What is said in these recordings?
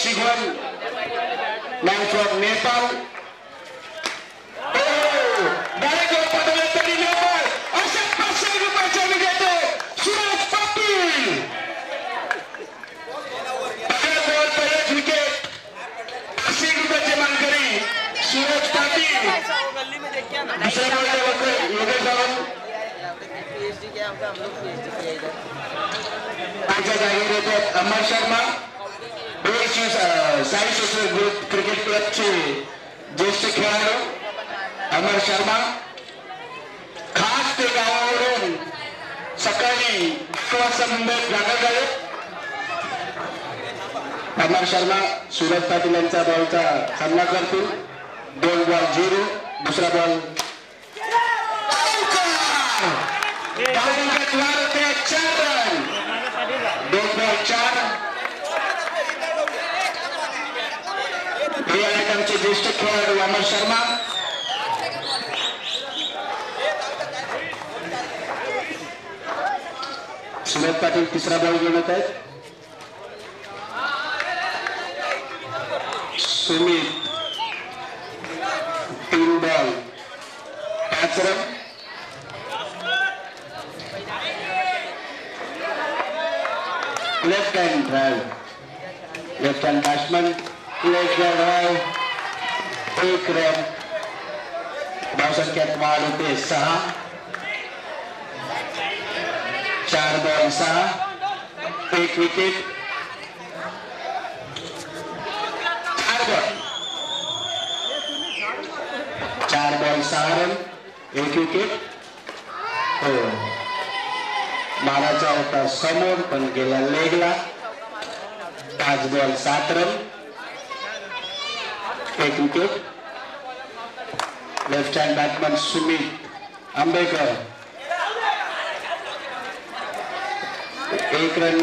Shigwan, man from Nepal. Amar Sharma Sai social group cricket क्लबचे ज्येष्ठ खेळाडू अमर शर्मा खास ते गावावरून सकाळी 8 वाजता मुंबईत दाखल झाले. अमर शर्मा सूरज पाटील यांचा बॉलचा सामना करतील. 2 बॉल 0. दुसरा बॉल 4 रन. 2 बॉल 4. हे आहेत आमचे ज्येष्ठ खेळाडू अमर शर्मा. सूरज पाटील तिसरा बॉल घेऊन येत आहेत. Sumit 3 ball 5 run. Left hand drive. Left hand batsman left hand drive 1 run. धावसंख्यात वाढ होते 6. 4 ball 6. 1 wicket. 4 ball 6 run 1 wicket. हो, माराचा होता समोर पण गेला लेगला. 5 ball 7 run 1 wicket. Left hand batsman Sumit Ambekar 1 run.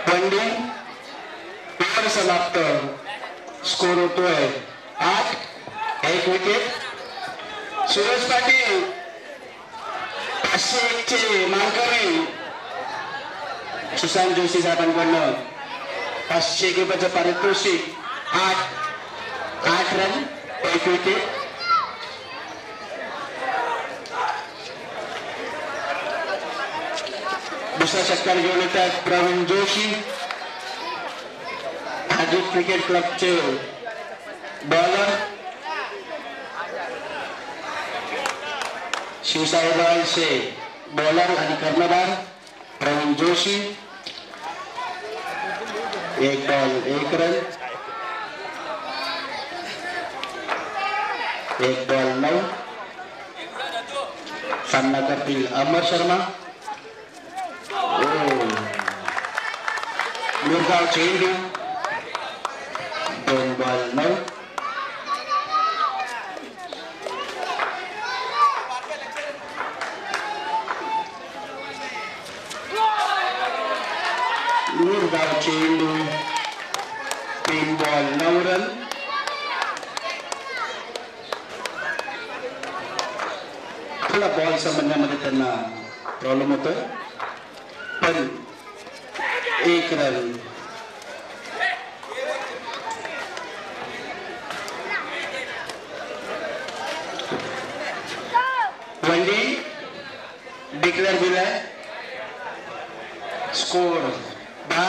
Pandit over समाप्त. स्कोर होतोय 8. 1 विकेट. सूरज पाटील 501 चे मानकरी सुशांत जोशी साहेबांकडनं 500 रुपयाचं पारितोषिक. 8 रन 1 विकेट. दुसरा षटकार घेऊन येतात प्रवीण जोशी अजित क्रिकेट क्लबचे बॉलर. शिवसाई रॉयल्सचे बॉलर आणि कर्णधार Praveen Joshi. 1 ball 1 run. 1 ball 9. सामना करतील अमर शर्मा. मुरगाव चेंडू. 2 बॉल 9. मुरगाव चेंडू. 3 बॉल 9 रन. थोडा बॉल समजण्यामध्ये त्यांना प्रॉब्लेम होतोय पण 1 रन. वनडे डिक्लेअर दिलाय. स्कोर 10.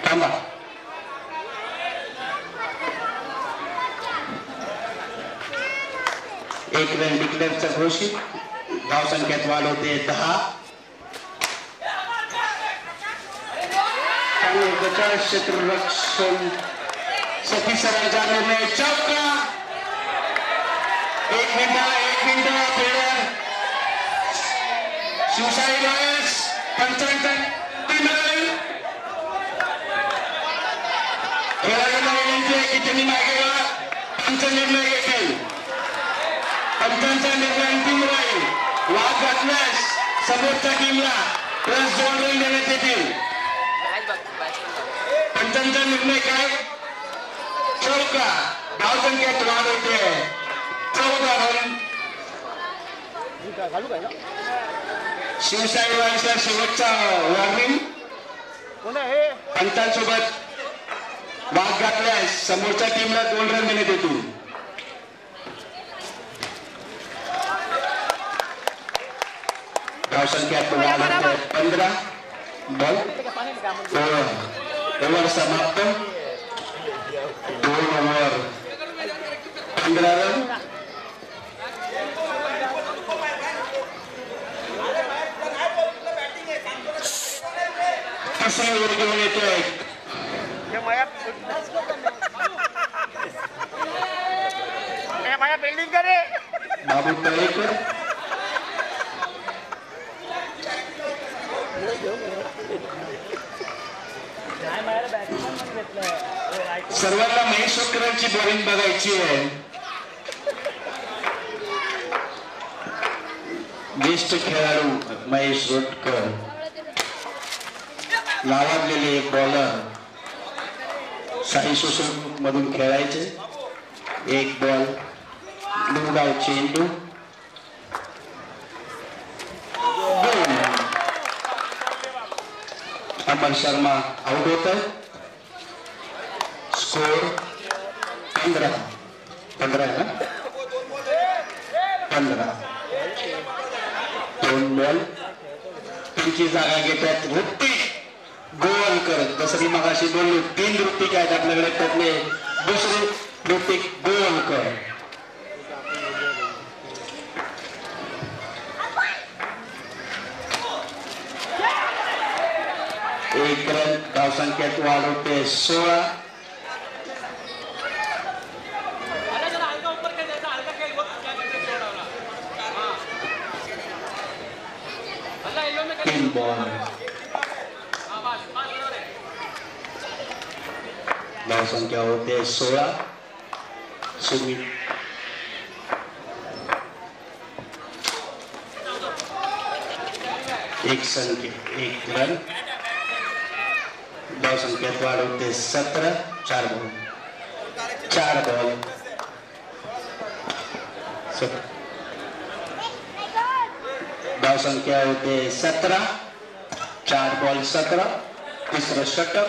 थांबा. एक रन डिक्लेअरचा घोषित. धावसंख्यात वाढ होते 10. क्षेत्ररक्षण सतीश सरांचा निर्णय चौका. 1 मिनिट प्लेयर शिवसाई रॉयल्स 55 खेळाडूंना विनंती आहे की त्यांनी मागे वा. पंच निर्णय घेतील. पंचांचा निर्णय अंतिम राहील. वाद घातल्यास समोरच्या टीमला प्लस 2 रन देण्यात येतील. पंचांचा निर्णय काय? चौका. धावसंख्यात वाढ होते 14 रन. शिवशाही वाईसला शेवटचा वॉर्निंग. पंचांसोबत वाद घातल्यास समोरच्या टीमला 2 रन देण्यात येतील. धावसंख्या 15 बॉल. ओव्हर समाप्त. 2 ओव्हर 15 रन. तिसरी ओव्हर घेऊन येतोय बिल्डिंग करे बाबू तळेकर. सर्वांना महेश वटकरांची बॉलिंग बघायची आहे. ज्येष्ठ खेळाडू महेश वटकर, नावाजलेले एक बॉलर, साई सोशल ग्रुप मधून खेळायचे. एक बॉल, दुगाव चेंडू. अमर शर्मा आउट होत आहे. स्कोर 15 ना 15. 2 बॉल. त्यांची जागा घेतात ऋतिक गोवलकर. जसं मी मगाशी बोललो 3 ऋतिक आहेत आपल्याकडे, त्यातले दुसरे ऋतिक गोवलकर. एक रन. धावसंख्यात वाढ होते 16. तीन बॉल. धावसंख्या होते 16. सुमित एक संख्या 1 रन. धावसंख्यात वाढ होते 17. 4 बॉल. धावसंख्या होते 17. 4 बॉल 17. तिसरं षटक.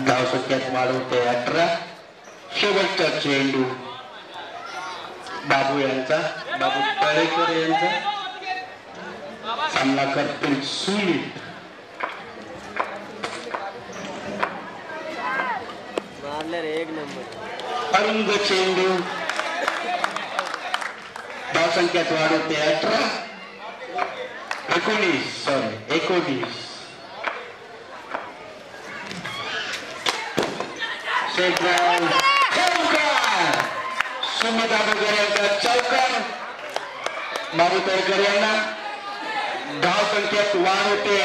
धावसंख्यात वाढ होते 18. शेवटचा चेंडू बाबू यांचा, बाबू तळेकर यांचा. सामना करतील सुमित. एक नंबर अरुंद चेंडू. धावसंख्यात वाढ होते 18. 19. चौकार. सुमित आबोगर यांचा चौकार. बाबू तळेकर यांना. धावसंख्यात वाढ होते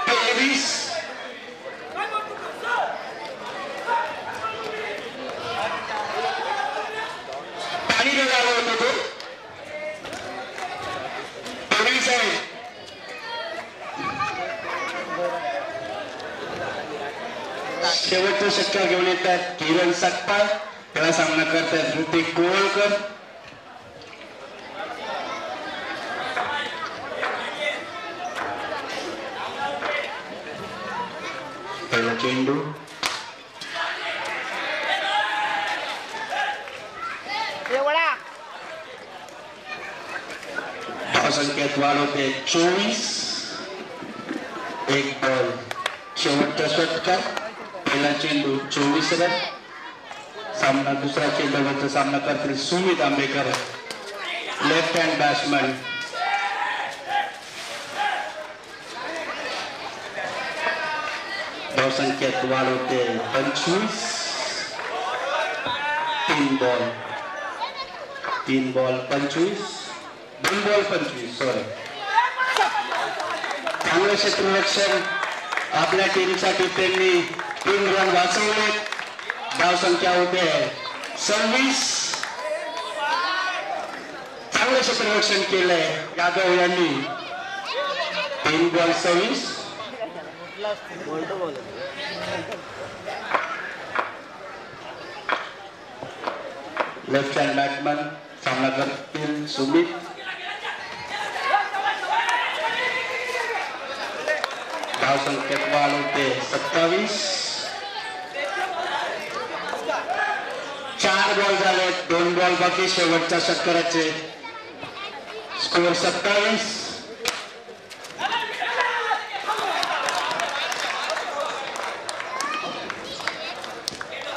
23. पाणी निघालं होतं तो 23 आहे. शेवटचं षटकार घेऊन येतात किरण सकपाळ. त्याला सामना करतात ऋतिक गोवलकर. पहिला चेंडू. धावसंख्यात वाढ होते 24. 1 बॉल. शेवटचा षटकार. पहिला चेंडू 24 रन. सामना दुसरा चेंडूवरचा सामना करतील Sumit Ambekar, left hand batsman. धावसंख्यात वाढ होते 25. 3 बॉल 25. 2 बॉल 25. सॉरी. चांगलं क्षेत्ररक्षण आपल्या टीमसाठी त्यांनी 3 रन वाचवले. धावसंख्या होते 26. चांगलं क्षेत्ररक्षण केलंय यादव यांनी. 3 ball service. Left hand batsman सामना करतील सुमित. धाव संख्येत वाढ होते 27. 4 बॉल झाले, 2 बॉल बाकी शेवटच्या षटकाराचे. स्कोर 27.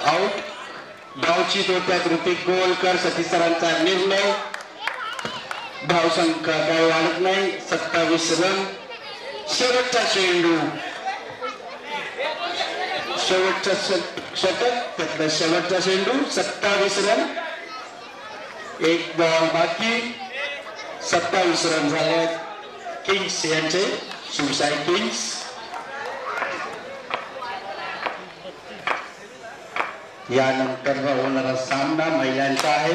आउट. धावची तोट्यात ऋतिक गोलकर. सतीश सरांचा निर्णय. धावसंख्या काही वाढत नाही. 27 रन. शेवटचा चेंडू. शेवटचा षटक त्यातला शेवटचा चेंडू. 27 रन. 1 बॉल बाकी. 27 रन झाले किंग्स यांचे. शिवशाही किंग्स. यानंतर होणारा सामना महिलांचा आहे.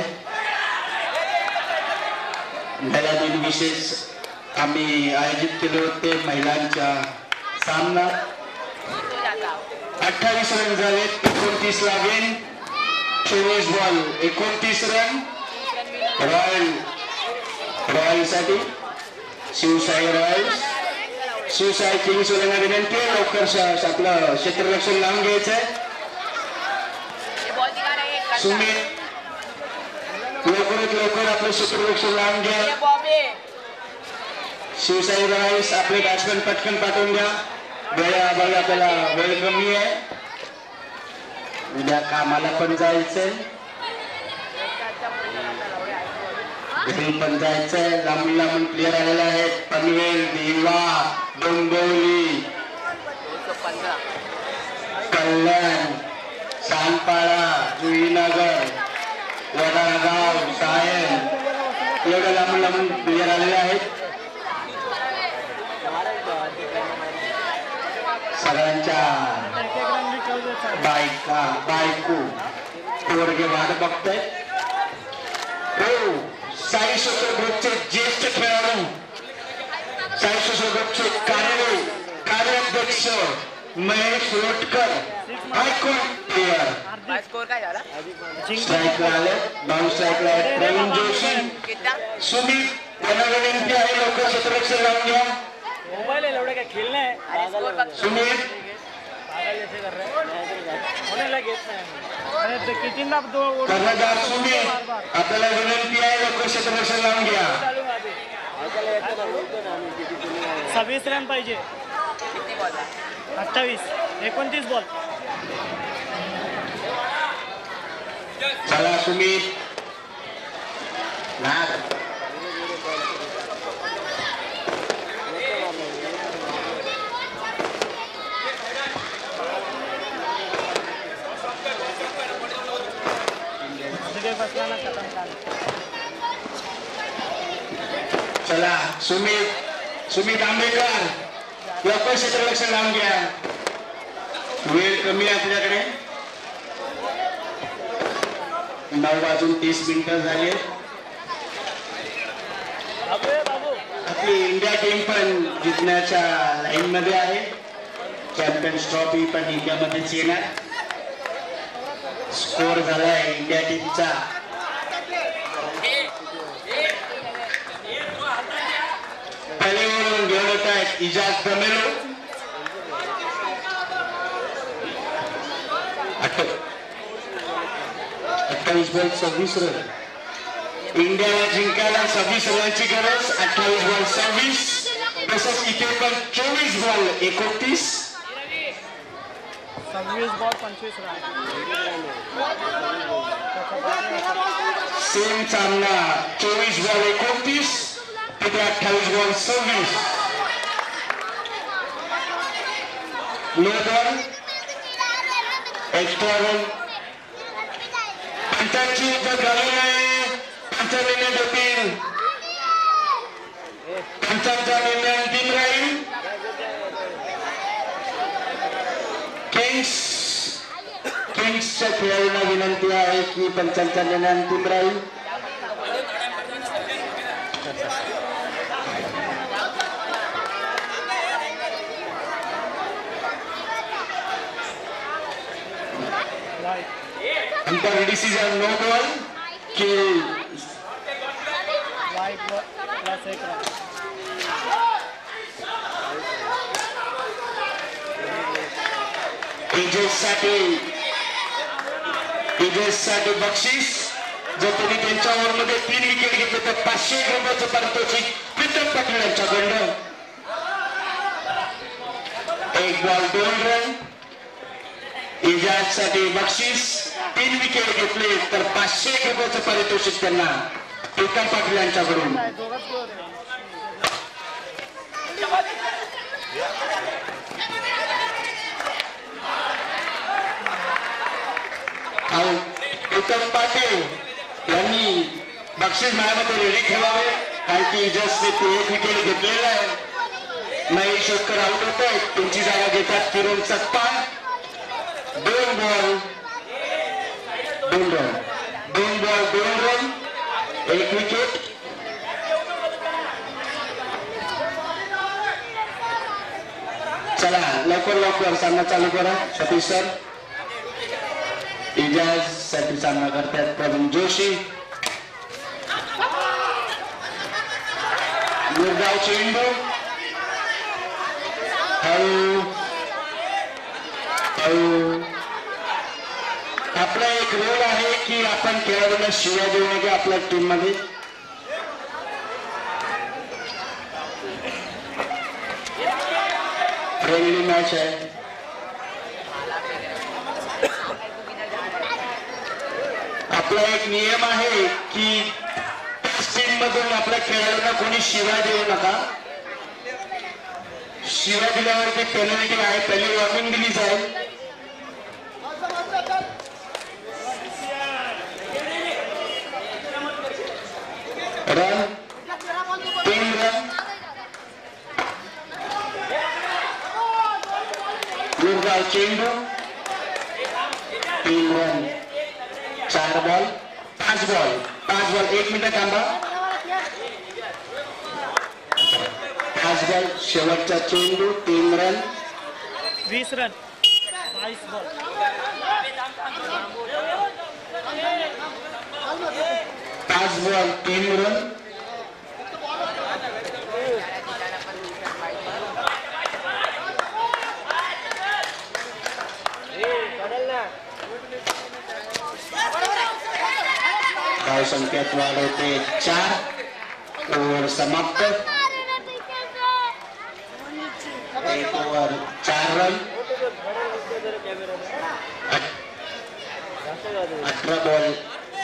महिला दिन विशेष आम्ही आयोजित केले होते. महिलांचा सामना 28 रन झाले. 29 ला गेन. 24 बॉल 29 रन. रॉयलसाठी शिवशाही रॉयल्स. शिवशाही किंग्स वाल्यांना विनंती आहे लवकर आपलं क्षेत्ररक्षण लावून घ्यायचंय. सुमित लवकरात लवकर आपलं क्षेत्ररक्षण लावून घ्या. शिवशाही रॉयल्स आपले बॅट्समॅन पटकन पाठवून द्या. वेळाभावी आपल्याला वेळ कमी आहे. उद्या कामाला पण जायचंय, घरी पण जायचंय. लांबून लांबून प्लेयर आलेले आहेत. पनवेल, दिवा, डोंबिवली, कल्याण, सानपाडा, जुईनगर, वडाळगाव, सायन एवढ्या लांबून लांबून प्लेयर आलेले आहेत. सगळ्यांच्या बायको पोरगे वाट बघताय. हो, साई सोशल ग्रुपचे ज्येष्ठ खेळाडू, साई सोशल ग्रुपचे कार्याध्यक्ष महेश लोटकर आयकॉन प्लेयर. स्ट्राईकला आले. डाऊन स्ट्राईकला आहेत प्रवीण जोशी. सुमित यांना विनंती आहे लवकर क्षेत्ररक्षण लावून घ्या. सुमित कर्णधार सुमित आपल्याला विनंती आहे लवकर क्षेत्ररक्षण लावून घ्या. 26 रन पाहिजे. 28 29 बॉल. चला सुमित. चला सुमित आंबेकर लवकर क्षेत्ररक्षण लावून घ्या. वेळ कमी आहे आपल्याकडे. 9:30 झाले. आपली इंडिया टीम पण जिंकण्याच्या लाईन मध्ये आहे. चॅम्पियन्स ट्रॉफी पण इंडियामध्येच येणार. स्कोर झालाय इंडिया टीमचा पहिल्यावरून घेऊन येत आहेत इजाज दमेलो. 28 ball 26 run. इंडियाला जिंकायला 26 रनची गरज. 28 बॉल 26. तसंच इथे पण 24 बॉल 29. 26 ball 25 run. सेम सामना 24 बॉल 29. तिथे 28 ball 26. No ball extra run. पंचांची इज्जत घालू नये. पंचांचा निर्णय देतील. पंचांचा निर्णय अंतिम राहील. किंग्सच्या खेळाडूंना विनंती आहे की पंचांचा निर्णय अंतिम राहील. अंपायर डिसीजन नो बॉल की वाईट प्लस 1 रन. साठी बक्षीस. जर त्यांनी त्यांच्या ओव्हरमध्ये 3 विकेट घेतले तर 500 रुपयाचं पारितोषिक प्रीतम पाटील यांच्याकडनं. 1 ball 2 run. साठी बक्षीस. 3 विकेट घेतले तर 500 रुपयाचं पारितोषिक त्यांना प्रीतम पाटील यांच्याकडून. प्रीतम पाटील यांनी बक्षीस मिळामध्ये रेडी ठेवावे, कारण की जस्ट ते 1 विकेट घेतलेलं आहे. महेश शोधकर आउट होत आहेत. त्यांची जागा घेतात किरण Satpal. 2 ball 2 run. 2 ball 2 run. 1 wicket. चला लवकर सामना चालू करा. सतीश सर. इजाज साठी सामना करतात प्रवीण जोशी. गुरगाव चेंडू. आपला एक रोल आहे की आपण खेळाडूंना शिव्या देऊ नये आपल्या टीम मध्ये. फ्रेंडली मॅच आहे. आपला एक नियम आहे की टीम मधून आपल्या खेळाडूंना कोणी शिव्या देऊ नका. शिव्या दिल्यावरती पेनल्टी आहे. पहिली वॉर्निंग दिली जाईल. Run 3 run. गुरगाव चेंडू. 3 रन. 4 बॉल 5 बॉल 1 मिनिट थांबा. 5 बॉल शेवटचा चेंडू. 3 run. 20 run. 22 ball. 5 ball 3 run. धाव संख्येत वाढ होते 4. ओव्हर समाप्त. 1 ओव्हर 4 रन. 18 बॉल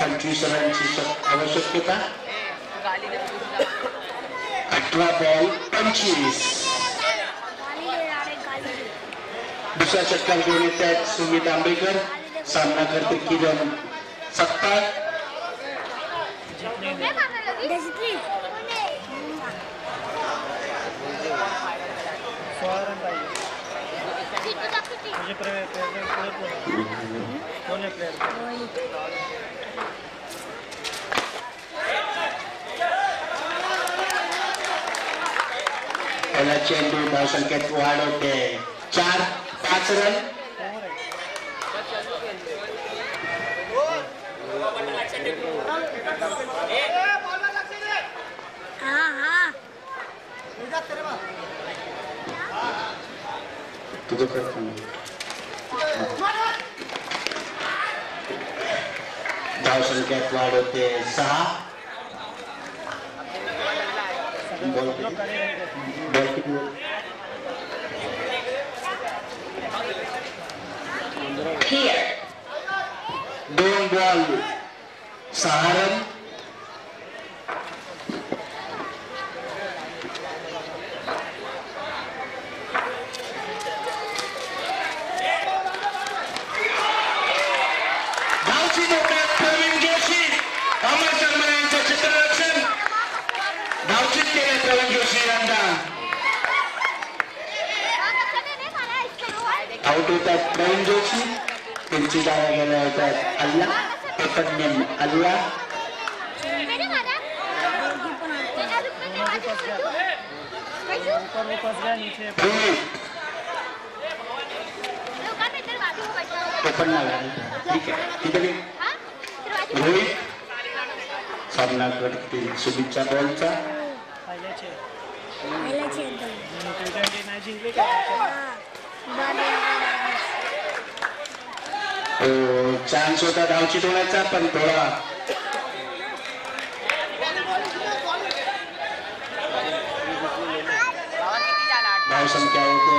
25 रनची आवश्यकता. 18 बॉल 25. दुसऱ्या षटकार घेऊन येतात सुमित आंबेकर. सामना करते किरण सत्तार. पहिला चेंडू धाव संख्येत वाढ होते 4. 5 रन. तुझं धाव संख्येत वाढ होते 6. बॉल किती? 2 बॉल 6 रन. प्रवीण जोशी. अमर शर्मा यांचं क्षेत्ररक्षण. धावचित केले प्रवीण जोशी यांना. आउट होतात प्रवीण जोशी. त्यांची जागा गेल्या होतात अल्ला. पेपरनेम अल्ला. तो पण नाही ठीक आहे तिथे रोहित सामना करतील शुभेच्छा बॉलचा पहिल्याचे T20 नाही जिंकले का चान्स होता धावची होण्याचा पण थोडा धाव संख्या होते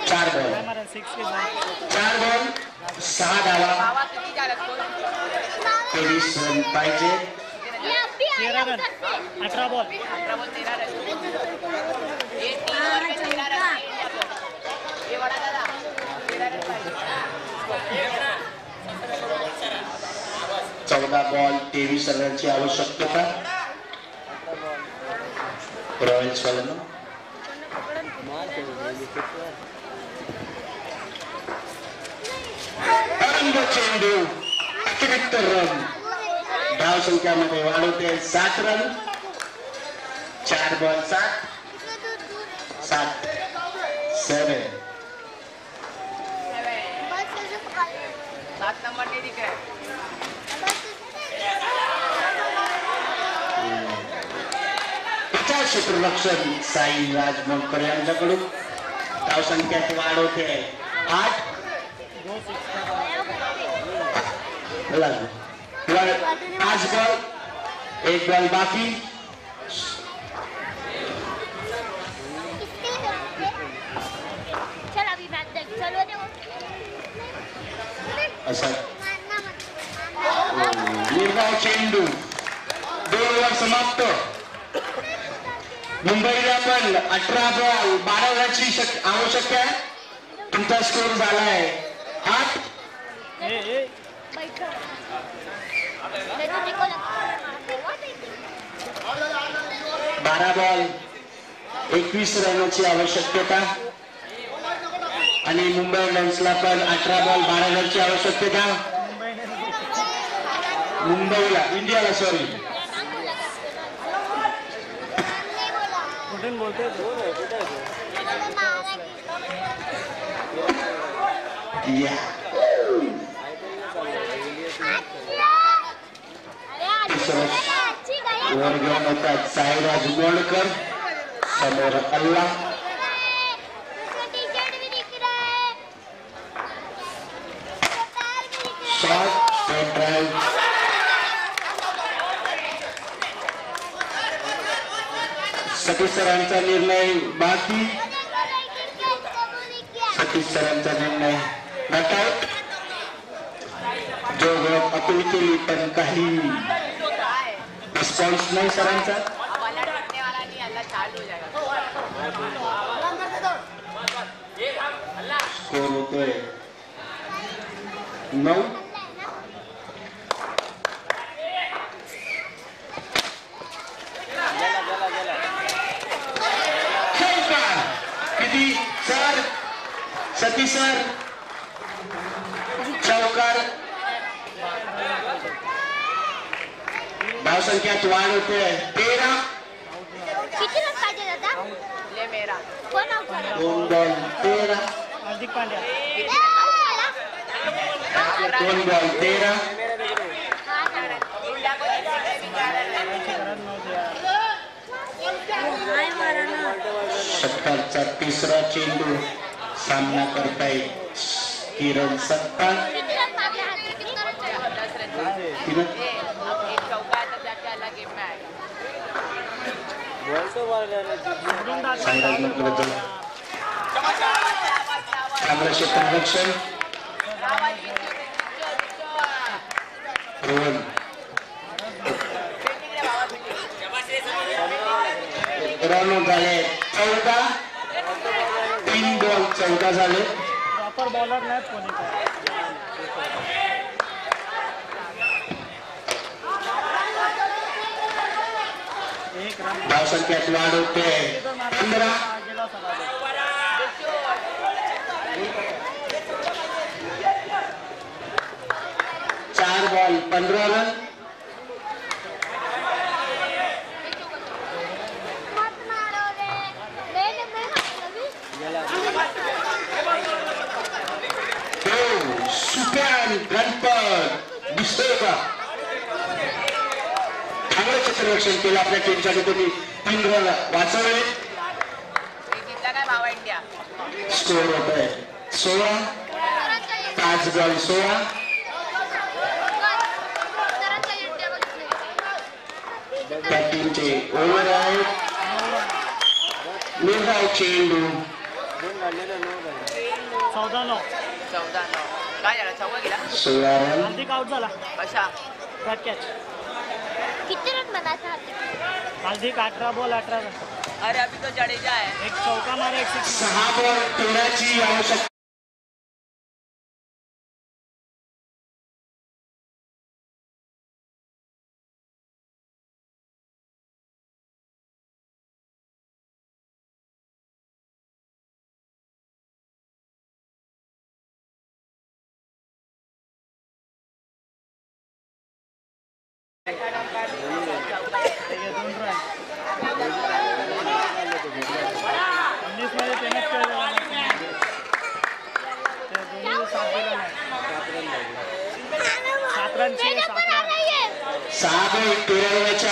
4 बॉल हमारा 6 के बाद 4 बॉल 6 धावा 23 रन पाहिजे 13 रन 18 बॉल चौदा बॉल 23 रनची आवश्यकता रॉयल्स वाल्यांना चेंडू अतिरिक्त रन धाव संख्यामध्ये वाढवते 7 रन 4 बॉल 7 7 नंबर नहीं दिख रहा है क्षेत्ररक्षण साई राजमोलकर यांच्याकडून धाव संख्यात वाढ होते 8 5 बॉल 1 बॉल बाकी असं निर्धाव चेंडू 2 ओव्हर समाप्त मुंबईला पण 18 बॉल 12 रनची आवश्यक आहे तुमचा स्कोर झालाय 8 12 बॉल 21 रनची आवश्यकता आणि मुंबई इंडियन्सला पण 18 बॉल 12 रनची आवश्यकता मुंबईला इंडियाला सॉरी कुठून बोलते वर घेऊन होतात साईराज गोंडकर समोर अल्ला शॉट ड्राईव्ह सतीश सरांचा निर्णय बाकी सतीश सरांचा निर्णय नॉटआउट जो अपील केली पण काही रिस्पॉन्स नाही सरांचा स्कोर होतोय 9 किती सर सतीश सर चौकार धाव संख्यात वाढ होते 13 2 बॉल 13 हार्दिक पांड्या 2 बॉल 13 षटकारचा तिसरा चेंडू सामना करतायत किरण सत्ता चांगलं क्षेत्ररक्षण रोहन रन झाले 14 3 बॉल 14 झाले प्रॉपर बॉलर नाही कोणी एक रन धाव संख्यात वाढ होते 15 4 बॉल 15 रन सुप्यान गणपत दिसतोय का चांगलं क्षेत्ररक्षण केलं आपल्या टीमसाठी त्यांनी 3 रन वाचवले स्कोर होत आहे 16 5 बॉल 16 त्या टीमचे ओव्हर आहे निर्धाव चेंडू 14-9 काय झालं 14 गेला 16 रन हार्दिक आउट झाला कशा शॉर्ट कॅच किती रन बनायचा हार्दिक 18 बॉल 18 रन अरे अभी तो जडेजा है एक चौका मारा एक सिक्स 6 बॉल 13 ची आवश्यकता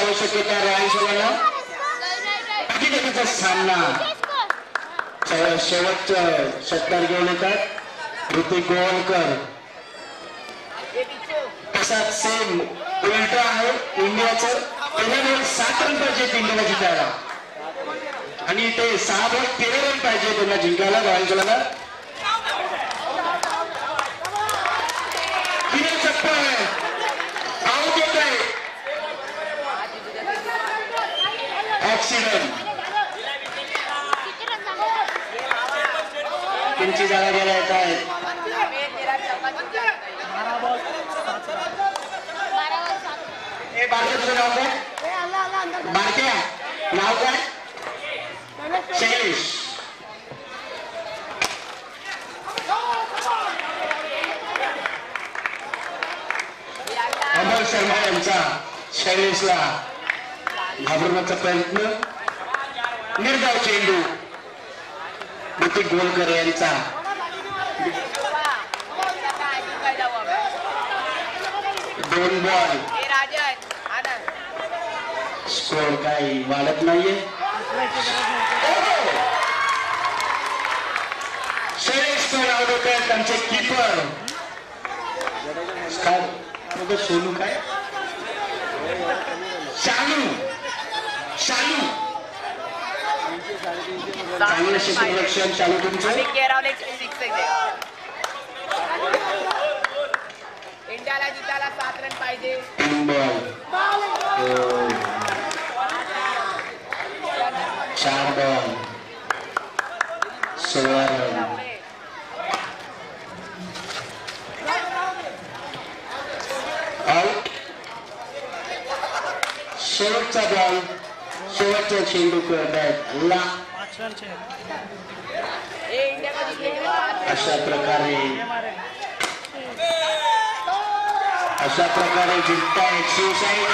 आवश्यकता रायसोला सामना शेवटचं षटकार घेऊन येतात ऋतिक गोवलकर तसाच सेम उलट आहे इंडियाचं त्याच्यावर 7 रन पाहिजे इंडियाला जिंकायला आणि ते 6 बॉल 13 रन पाहिजे त्यांना जिंकायला रायसोला त्यांची जागा घ्यायला येत आहेत 12 बॉल 7 रन हे बारक्याचं नाव काय बारक्या नाव काय शैलेश अमर शर्मा यांचा शैलेशला घाबरण्याचा प्रयत्न निर्धाव चेंडू ऋतिक गोवलकर यांचा 2 बॉल स्कोर काही वाढत नाहीये शैलेश नावडकर त्यांचे कीपर काय सोनू काय शालू शालू चांगलं क्षेत्ररक्षण चालू तुमचं इंडियाला जितायला 7 रन पाहिजे 3 बॉल 4 बॉल 16 रन आउट शेवटचा बॉल शेवटचा चेंडू करतायत ला 5 रन छे अशा प्रकारे जिंकतायत सुसाईड